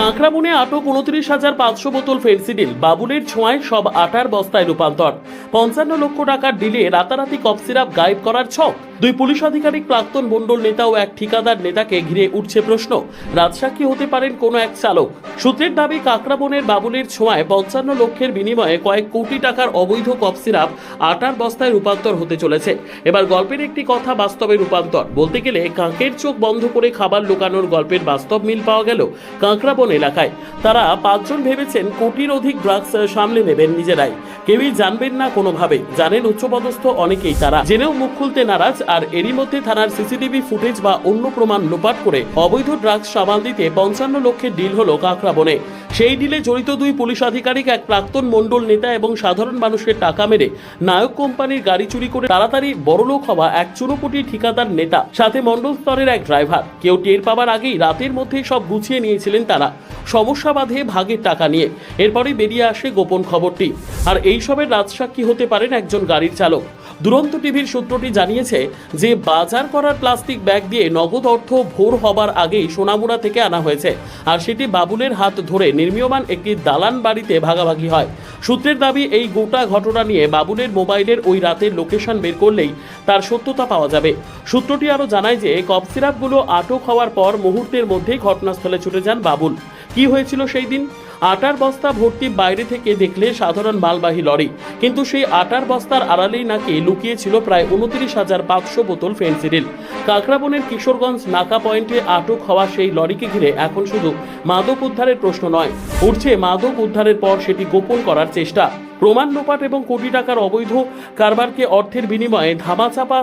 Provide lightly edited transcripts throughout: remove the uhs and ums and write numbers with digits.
কাঁকড়াবনে আটক 29,500 বোতল ফেন্সিডিল। বাবুলের ছোঁয়ায় সব আটার বস্তায় রূপান্তর। 55 লক্ষ টাকার ডিলে রাতারাতি কফ সিরাপ গায়েব করার ছক। দুই পুলিশ আধিকারিক, প্রাক্তন মণ্ডল নেতা ও এক ঠিকাদার নেতাকে ঘিরে উঠছে প্রশ্ন। রাজসাক্ষী হতে পারেন কোনো এক চালক। সূত্রের দাবি, কাঁকড়াবনের বাবুলের ছোঁয়ায় 55 লক্ষের বিনিময়ে কয়েক কোটি টাকার অবৈধ কফ সিরাপ আটার বস্তায় রূপান্তর হতে চলেছে। এবার গল্পের একটি কথা বাস্তবে রূপান্তর। বলতে গেলে কাকের চোখ বন্ধ করে খাবার লুকানোর গল্পের বাস্তব মিল পাওয়া গেল কাঁকড়াবন এলাকায়। তারা 5 জন ভেবেছেন কোটির অধিক ড্রাগস সামলে নেবেন নিজেরাই, কেউই জানবেন না কোনোভাবে। জানেন উচ্চপদস্থ অনেকেই, তারা জেনেও মুখ খুলতে নারাজ। আর এরই মধ্যে থানার সিসিটিভি ফুটেজ বা অন্য প্রমাণ লোপাট করে অবৈধ ড্রাগস সামাল দিতে 55 লক্ষের ডিল হলো কাঁকড়াবনে। সেই ডিলে জড়িত দুই পুলিশ আধিকারিক, এক প্রাক্তন মণ্ডল নেতা এবং সাধারণ মানুষের টাকা মেরে নায়ক কোম্পানির গাড়ি চুরি করে তাড়াতাড়ি বড়লোক হওয়া এক চুনোপুটি ঠিকাদার নেতা, সাথে মণ্ডল স্তরের এক ড্রাইভার। কেউ টের পাবার আগেই রাতের মধ্যেই সব গুছিয়ে নিয়েছিলেন তারা, সমস্যা বাঁধে ভাগের টাকা নিয়ে। এরপরে বেরিয়ে আসে গোপন খবরটি। আর এইসবের রাজসাক্ষী হতে পারেন একজন গাড়ির চালক। দুরন্ত টিভির সূত্রটি জানিয়েছে যে বাজার করার প্লাস্টিক ব্যাগ দিয়ে নগদ অর্থ ভোর হবার আগেই সোনামুড়া থেকে আনা হয়েছে, আর সেটি বাবুলের হাত ধরে নির্মীয়মান একটি দালান বাড়িতে ভাগাভাগি হয়। সূত্রের দাবি, এই গোটা ঘটনা নিয়ে বাবুলের মোবাইলের ওই রাতের লোকেশন বের করলেই তার সত্যতা পাওয়া যাবে। সূত্রটি আরও জানায় যে কফ সিরাপগুলো আটক হওয়ার পর মুহূর্তের মধ্যেই ঘটনাস্থলে ছুটে যান বাবুল। কি হয়েছিল সেই দিন? আটার বস্তা ভর্তি বাইরে থেকে দেখলে সাধারণ মালবাহী লরি, কিন্তু সেই আটার বস্তার আড়ালেই নাকি লুকিয়েছিল প্রায় 29,500 বোতল ফেন্সিডিল। কাঁকড়াবনের কিশোরগঞ্জ নাকা পয়েন্টে আটক হওয়া সেই লরিকে ঘিরে এখন শুধু মাদক উদ্ধারের প্রশ্ন নয়, উঠছে মাদক উদ্ধারের পর সেটি গোপন করার চেষ্টা, প্রমাণ লোপাট এবং কোটি টাকার অবৈধ কারবারকে অর্থের বিনিময়ে ধামাচাপা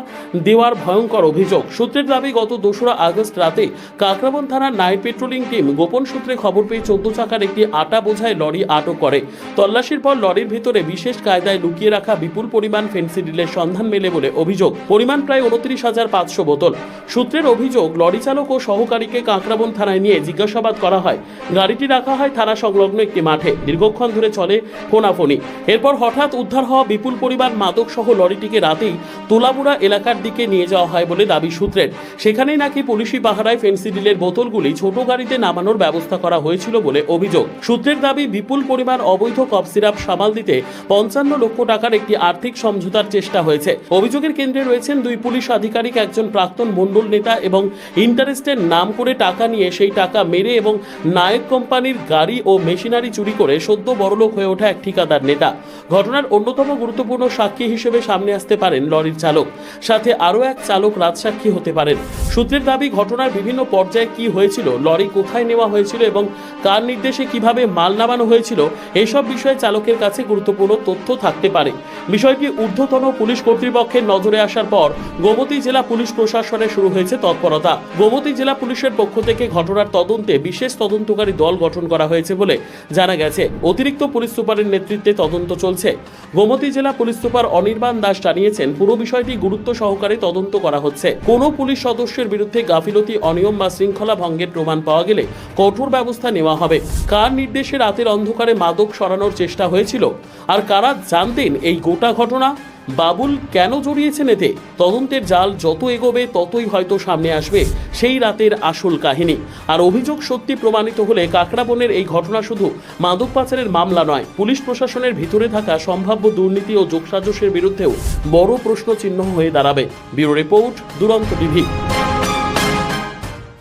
দেওয়ার ভয়ঙ্কর অভিযোগ। সূত্রের দাবি, গত 2রা আগস্ট রাতে কাঁকড়াবন থানার নাইট পেট্রোলিং টিম গোপন সূত্রে খবর পেয়ে 14 চাকার একটি আটা বোঝাই লরি আটক করে। তল্লাশির পর লরির ভিতরে বিশেষ কায়দায় লুকিয়ে রাখা বিপুল পরিমাণ ফেন্সিডিলের সন্ধান মেলে বলে অভিযোগ। পরিমাণ প্রায় 29,500 বোতল। সূত্রের অভিযোগ, লরি চালক ও সহকারীকে কাঁকড়াবন থানায় নিয়ে জিজ্ঞাসাবাদ করা হয়। গাড়িটি রাখা হয় থানা সংলগ্ন একটি মাঠে। দীর্ঘক্ষণ ধরে চলে ফোনাফোনি। এরপর হঠাৎ উদ্ধার হওয়া বিপুল পরিমাণ মাদক সহ লরিটিকে রাতেই তোলামুড়া এলাকার দিকে নিয়ে যাওয়া হয় বলে দাবি সূত্রের। সেখানেই নাকি পুলিশি পাহারায় ফেন্সিডিলের বোতলগুলি ছোট গাড়িতে নামানোর ব্যবস্থা করা হয়েছিল বলে অভিযোগ। সূত্রের দাবি, বিপুল পরিমাণ অবৈধ কফ সিরাপ সামাল দিতে 55 লক্ষ টাকার একটি আর্থিক সমঝোতার চেষ্টা হয়েছে। অভিযোগের কেন্দ্রে রয়েছেন দুই পুলিশ আধিকারিক, একজন প্রাক্তন মণ্ডল নেতা এবং ইন্টারেস্টের নাম করে টাকা নিয়ে সেই টাকা মেরে এবং নায়ক কোম্পানির গাড়ি ও মেশিনারি চুরি করে সদ্য বড়লোক হয়ে ওঠা এক ঠিকাদার নেতা। ঘটনার অন্যতম গুরুত্বপূর্ণ সাক্ষী হিসেবে সামনে আসতে পারেন লরির চালক, সাথে আরও এক চালক রাজসাক্ষী হতে পারেন। সূত্রের দাবি, ঘটনার বিভিন্ন পর্যায়ে কি হয়েছিল, লরি কোথায় নেওয়া হয়েছিল এবং কার নির্দেশে কিভাবে মাল নামানো হয়েছিল, এইসব বিষয়ে চালকের কাছে গুরুত্বপূর্ণ তথ্য থাকতে পারে। বিষয়টি ঊর্ধ্বতন পুলিশ কর্তৃপক্ষের নজরে আসার পর গোমতী জেলা পুলিশ প্রশাসনে শুরু হয়েছে তৎপরতা। গোমতী জেলা পুলিশের পক্ষ থেকে ঘটনার তদন্তে বিশেষ তদন্তকারী দল গঠন করা হয়েছে বলে জানা গেছে। অতিরিক্ত পুলিশ সুপারের নেতৃত্বে তদন্ত চলছে। গোমতী জেলা পুলিশ সুপার অনির্বাণ দাস জানিয়েছেন, পুরো বিষয়টি গুরুত্ব সহকারে তদন্ত করা হচ্ছে। কোনো পুলিশ সদস্যের বিরুদ্ধে গাফিলতি, অনিয়ম বা শৃঙ্খলা ভঙ্গের প্রমাণ পাওয়া গেলে কঠোর ব্যবস্থা নেওয়া হবে। কার নির্দেশে রাতের অন্ধকারে মাদক সরানোর চেষ্টা হয়েছিল আর কারা জানতেন এই গোটা ঘটনা, বাবুল কেন জড়িয়েছেন এতে, তদন্তের জাল যত এগোবে ততই হয়তো সামনে আসবে সেই রাতের আসল কাহিনী। আর অভিযোগ সত্যি প্রমাণিত হলে কাঁকড়াবনের এই ঘটনা শুধু মাদক পাচারের মামলা নয়, পুলিশ প্রশাসনের ভিতরে থাকা সম্ভাব্য দুর্নীতি ও যোগসাজশের বিরুদ্ধেও বড় প্রশ্নচিহ্ন হয়ে দাঁড়াবে। ব্যুরো রিপোর্ট, দুরন্ত টিভি।